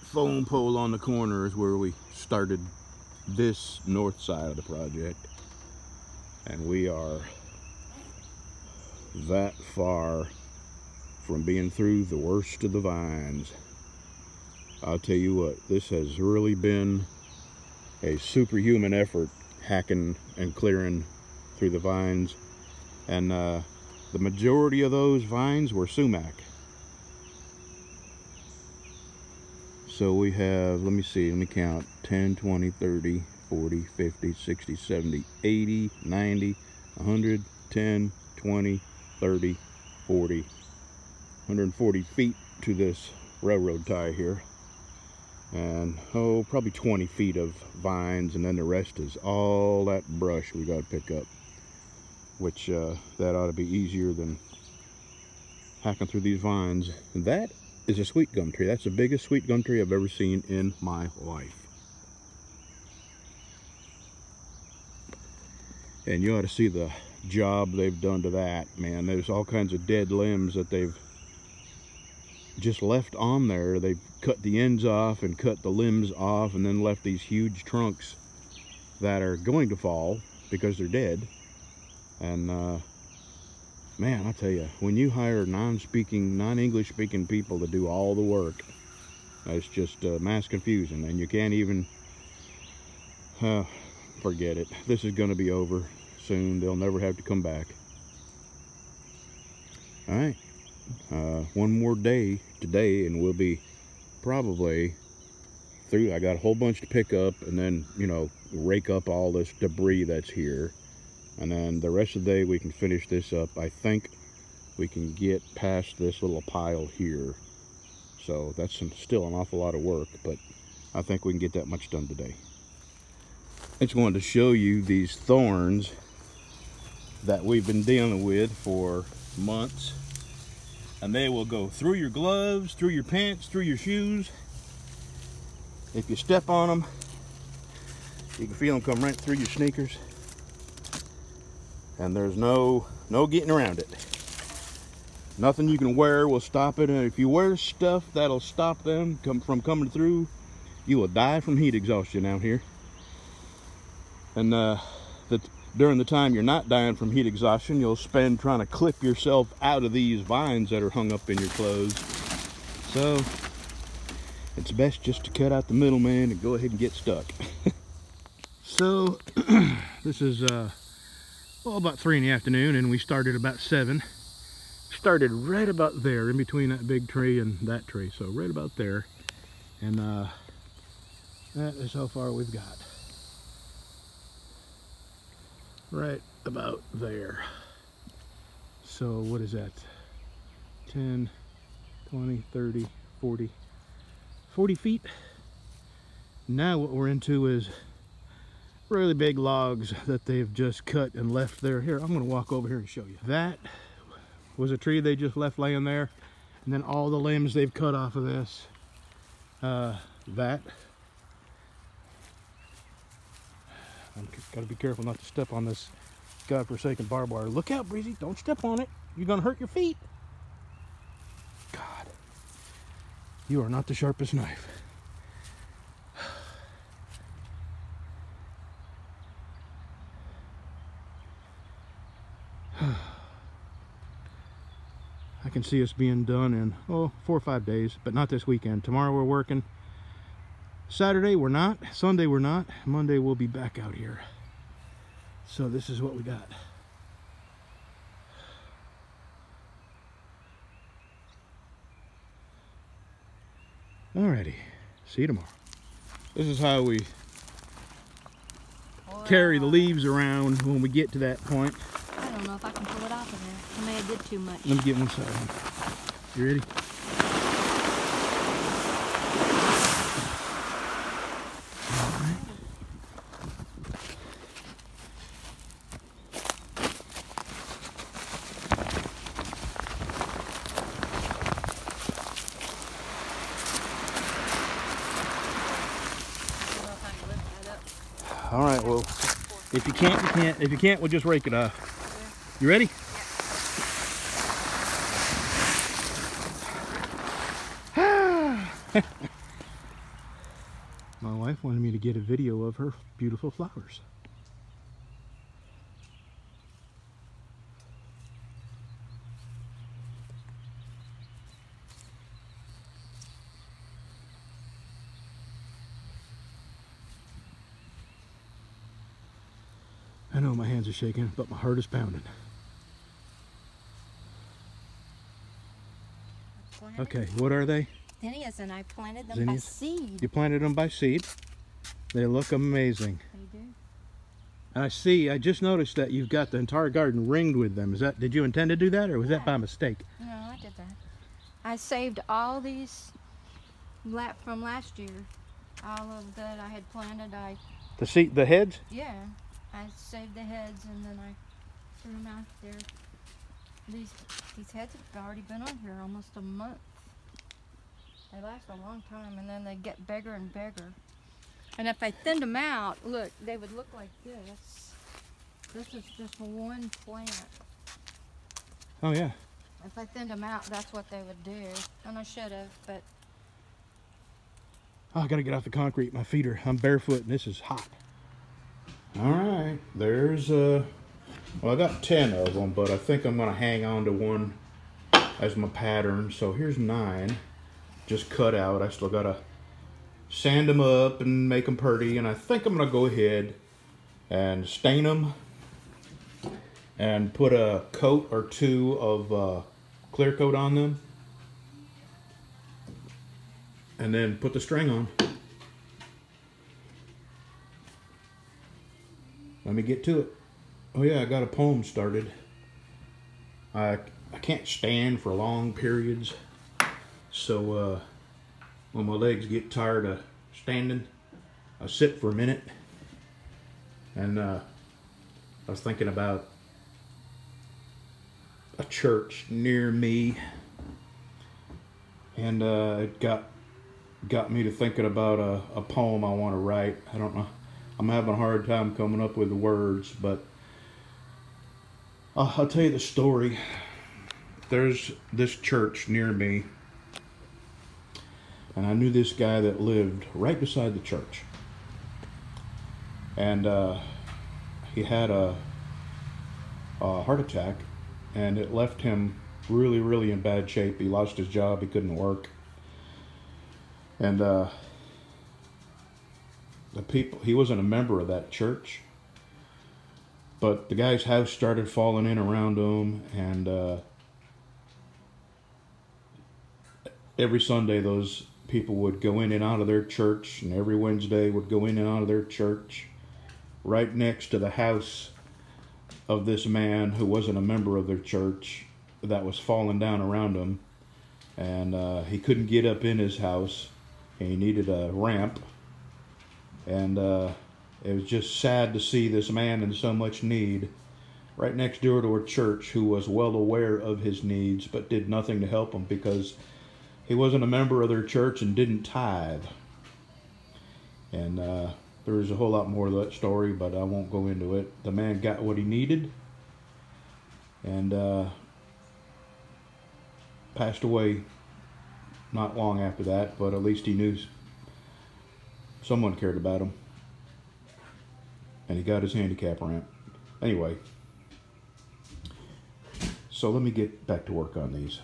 foam pole on the corner is where we started this north side of the project, and we are that far from being through the worst of the vines. I'll tell you what, this has really been a superhuman effort, hacking and clearing through the vines, and the majority of those vines were sumac. So we have, let me count, 10, 20, 30, 40, 50, 60, 70, 80, 90, 100, 10, 20, 30, 40, 140 feet to this railroad tie here. And probably 20 feet of vines, and then the rest is all that brush we got to pick up, which that ought to be easier than hacking through these vines. And that is a sweet gum tree. That's the biggest sweet gum tree I've ever seen in my life. And you ought to see the job they've done to that, man. There's all kinds of dead limbs that they've just left on there. They've cut the ends off and cut the limbs off, and then left these huge trunks that are going to fall because they're dead. And man, I tell you, when you hire non-English speaking people to do all the work, it's just mass confusion, and you can't even forget it. This is going to be over soon. They'll never have to come back. All right, one more day today and we'll be probably through. I got a whole bunch to pick up, and then, you know, rake up all this debris that's here. And then the rest of the day we can finish this up. I think we can get past this little pile here. So that's still an awful lot of work, but I think we can get that much done today. I just wanted to show you these thorns that we've been dealing with for months. And they will go through your gloves, through your pants, through your shoes. If you step on them, you can feel them come right through your sneakers. And there's no getting around it. Nothing you can wear will stop it. And if you wear stuff that'll stop them from coming through, you will die from heat exhaustion out here. And during the time you're not dying from heat exhaustion, you'll spend trying to clip yourself out of these vines that are hung up in your clothes. So it's best just to cut out the middleman and go ahead and get stuck. So this is well, about 3 in the afternoon, and we started about 7. Started right about there, in between that big tree and that tree, so right about there. And that is how far we've got. Right about there. So what is that? 10, 20, 30, 40, 40 feet. Now what we're into is really big logs that they've just cut and left there. Here, I'm going to walk over here and show you. That was a tree they just left laying there, and then all the limbs they've cut off of this. That. I've got to be careful not to step on this godforsaken barbed wire. Look out, Breezy. Don't step on it. You're going to hurt your feet. God, you are not the sharpest knife. I can see us being done in 4 or 5 days, but not this weekend. Tomorrow we're working. Saturday we're not. Sunday we're not. Monday we'll be back out here. So this is what we got. Alrighty, see you tomorrow. This is how we carry the leaves around when we get to that point. I don't know if I can pull it off of there. I may have did too much. Let me get one side. You ready? All right, well, if you can't, you can't. If you can't, we'll just rake it off. You ready? wife wanted me to get a video of her beautiful flowers. I know my hands are shaking, but my heart is pounding. Okay, what are they? Zinnias, and I planted them Zinnias? by seed. You planted them by seed. They look amazing. They do. And I just noticed that you've got the entire garden ringed with them. Did you intend to do that, or was that by mistake? No, I did that. I saved all these from last year. All of that I had planted, The heads? yeah, I saved the heads and then I threw them out there. These heads have already been on here almost a month. They last a long time, and then they get bigger and bigger. And if I thinned them out, look, they would look like this. This is just one plant. Oh yeah. If I thinned them out, that's what they would do. And I should have, but Oh, I gotta get off the concrete. My feet I'm barefoot and this is hot. All right, there's well, I got 10 of them, but I think I'm gonna hang on to one as my pattern. So here's 9, just cut out. I still gotta sand them up and make them pretty, and I think I'm gonna go ahead and stain them and put a coat or 2 of clear coat on them, and then put the string on. Let me get to it. Oh yeah, I got a poem started. I can't stand for long periods, so when my legs get tired of standing, I sit for a minute. And I was thinking about a church near me, and it got me to thinking about a poem I want to write. I don't know. I'm having a hard time coming up with the words, but I'll tell you the story. There's this church near me, and I knew this guy that lived right beside the church. And he had a heart attack, and it left him really, really in bad shape. He lost his job. He couldn't work. And he wasn't a member of that church, but the guy's house started falling in around him, and every Sunday those people would go in and out of their church, and every Wednesday would go in and out of their church right next to the house of this man who wasn't a member of their church that was falling down around him. And he couldn't get up in his house, and he needed a ramp. And it was just sad to see this man in so much need right next door to a church who was well aware of his needs but did nothing to help him because he wasn't a member of their church and didn't tithe. And there's a whole lot more to that story, but I won't go into it. The man got what he needed, and passed away not long after that, but at least he knew someone cared about him, and he got his handicap ramp. Anyway, so let me get back to work on these.